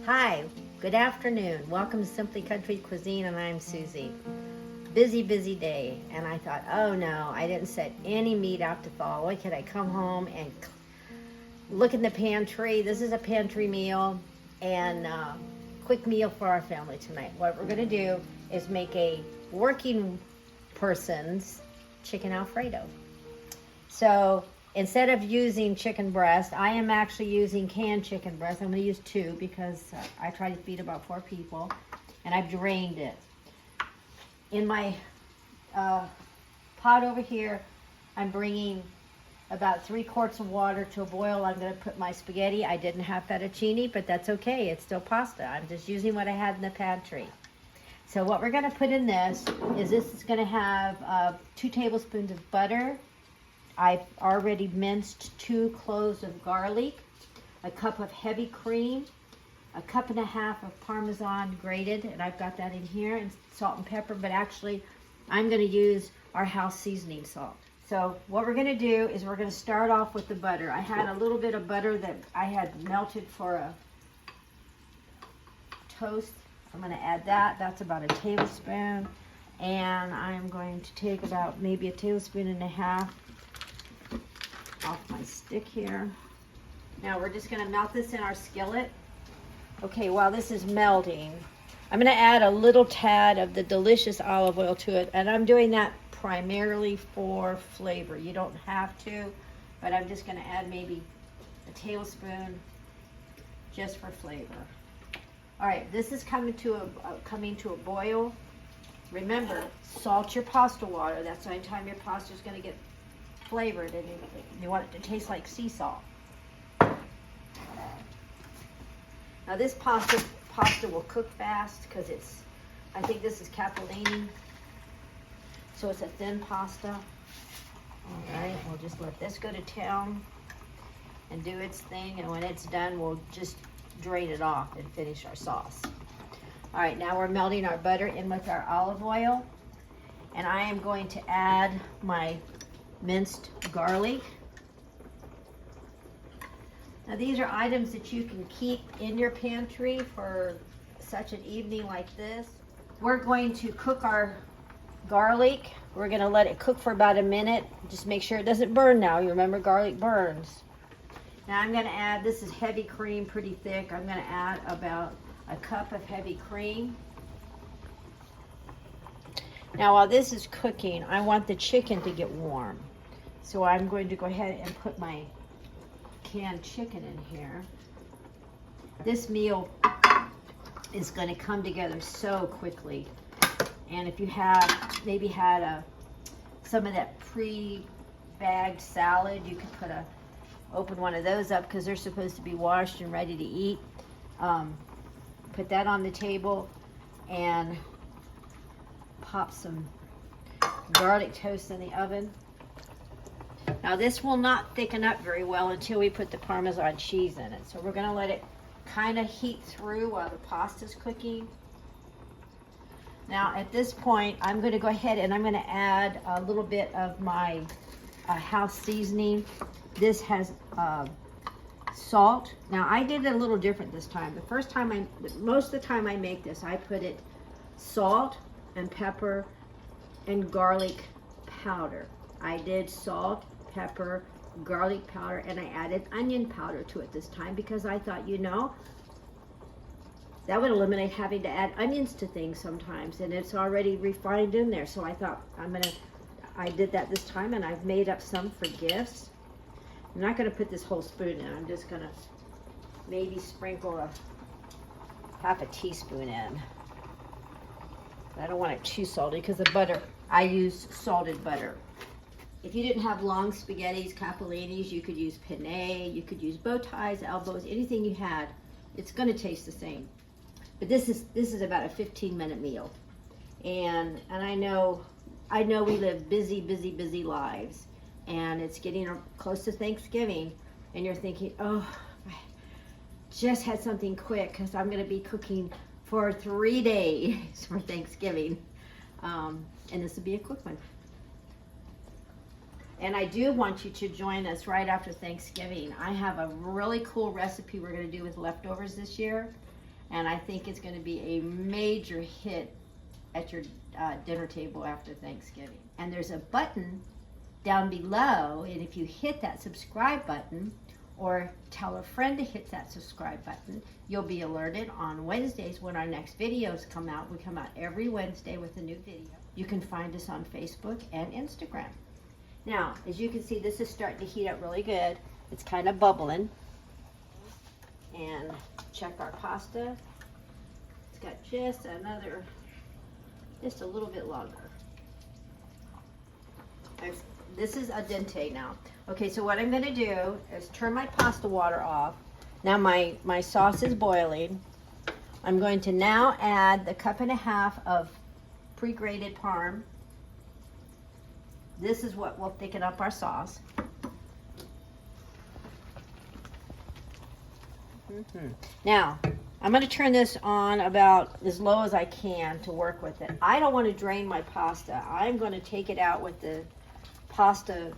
Hi, good afternoon. Welcome to Simply Country Cuisine, and I'm Susie. Busy day, and I thought, oh no, I didn't set any meat out to thaw. Why could I come home and look in the pantry? This is a pantry meal and quick meal for our family tonight. What we're gonna do is make a working person's chicken Alfredo. So instead of using chicken breast, I am actually using canned chicken breast. I'm going to use 2 because I try to feed about 4 people, and I've drained it. In my pot over here, I'm bringing about 3 quarts of water to a boil. I'm going to put my spaghetti. I didn't have fettuccine, but that's okay. It's still pasta. I'm just using what I had in the pantry. So what we're going to put in this is going to have 2 tablespoons of butter. I've already minced 2 cloves of garlic, a cup of heavy cream, a cup and a half of Parmesan grated, and I've got that in here, and salt and pepper, but actually I'm going to use our house seasoning salt. So what we're going to do is we're going to start off with the butter. I had a little bit of butter that I had melted for a toast. I'm going to add that. That's about a tablespoon, and I'm going to take about maybe a tablespoon and a half off my stick here. Now we're just going to melt this in our skillet. Okay, while this is melting, I'm going to add a little tad of the delicious olive oil to it, and I'm doing that primarily for flavor. You don't have to, but I'm just going to add maybe a tablespoon just for flavor. All right, this is coming to a boil. Remember, salt your pasta water. That's the only time your pasta is going to get flavored, and you want it to taste like sea salt. Now this pasta will cook fast because I think this is capellini, so it's a thin pasta. All right, we'll just let this go to town and do its thing, and when it's done, we'll just drain it off and finish our sauce. All right, now we're melting our butter in with our olive oil, and I am going to add my minced garlic. Now these are items that you can keep in your pantry for such an evening like this. We're going to cook our garlic. We're going to let it cook for about a minute. Just make sure it doesn't burn now. You remember garlic burns. Now I'm going to add, this is heavy cream, pretty thick. I'm going to add about a cup of heavy cream. Now while this is cooking, I want the chicken to get warm. So I'm going to go ahead and put my canned chicken in here. This meal is going to come together so quickly. And if you have maybe had some of that pre-bagged salad, you could open one of those up because they're supposed to be washed and ready to eat. Put that on the table and pop some garlic toast in the oven. Now this will not thicken up very well until we put the Parmesan cheese in it. So we're going to let it kind of heat through while the pasta's cooking. Now at this point, I'm going to go ahead and I'm going to add a little bit of my house seasoning. This has salt. Now I did it a little different this time. Most of the time I make this, I put it salt and pepper and garlic powder. I did salt, pepper, garlic powder, and I added onion powder to it this time because I thought, that would eliminate having to add onions to things sometimes, and it's already refined in there. So I thought I did that this time, and I've made up some for gifts. I'm not going to put this whole spoon in. I'm just going to maybe sprinkle a half a teaspoon in. I don't want it too salty because the butter, I use salted butter. If you didn't have long spaghettis, capellinis, you could use penne, you could use bow ties, elbows, anything you had. It's going to taste the same. But this is about a 15-minute meal. And I know we live busy lives, and it's getting close to Thanksgiving, and you're thinking, oh, I just had something quick because I'm going to be cooking for 3 days for Thanksgiving. And this will be a quick one. And I do want you to join us right after Thanksgiving. I have a really cool recipe we're going to do with leftovers this year. And I think it's going to be a major hit at your dinner table after Thanksgiving. And there's a button down below, and if you hit that subscribe button, or tell a friend to hit that subscribe button, you'll be alerted on Wednesdays when our next videos come out. We come out every Wednesday with a new video. You can find us on Facebook and Instagram. Now, as you can see, this is starting to heat up really good. It's kind of bubbling. And check our pasta. It's got just a little bit longer. This is al dente now. Okay, so what I'm going to do is turn my pasta water off. Now my sauce is boiling. I'm going to now add the 1.5 cups of pre-grated parm. This is what will thicken up our sauce. Now, I'm going to turn this on about as low as I can to work with it. I don't want to drain my pasta. I'm going to take it out with the pasta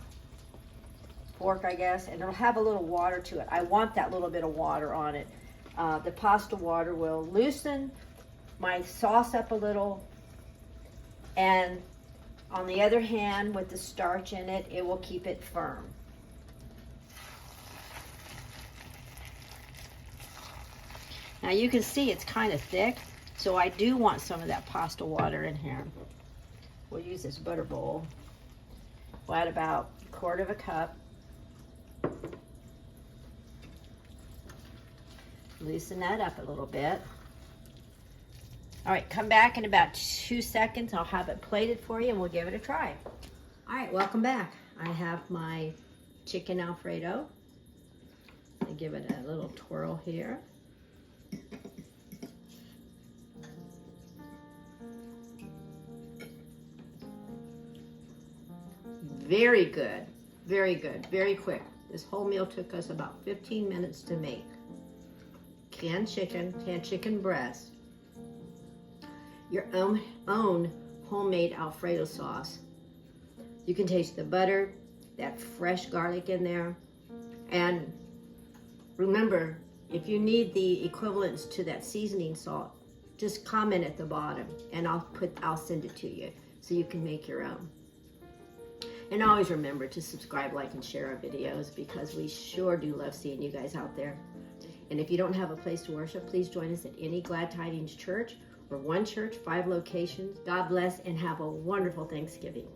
fork, I guess, and it'll have a little water to it. I want that little bit of water on it. The pasta water will loosen my sauce up a little, and on the other hand, with the starch in it, it will keep it firm. Now you can see it's kind of thick, so I do want some of that pasta water in here. We'll use this butter bowl. We'll add about 1/4 cup. Loosen that up a little bit. All right, come back in about 2 seconds. I'll have it plated for you and we'll give it a try. All right, welcome back. I have my chicken Alfredo. I give it a little twirl here. Very good, very quick. This whole meal took us about 15 minutes to make. Canned chicken breast, your own homemade Alfredo sauce. You can taste the butter, that fresh garlic in there. And remember, if you need the equivalents to that seasoning salt, just comment at the bottom and I'll send it to you so you can make your own. And always remember to subscribe, like, and share our videos because we sure do love seeing you guys out there. And if you don't have a place to worship, please join us at any Glad Tidings church or one church, 5 locations. God bless and have a wonderful Thanksgiving.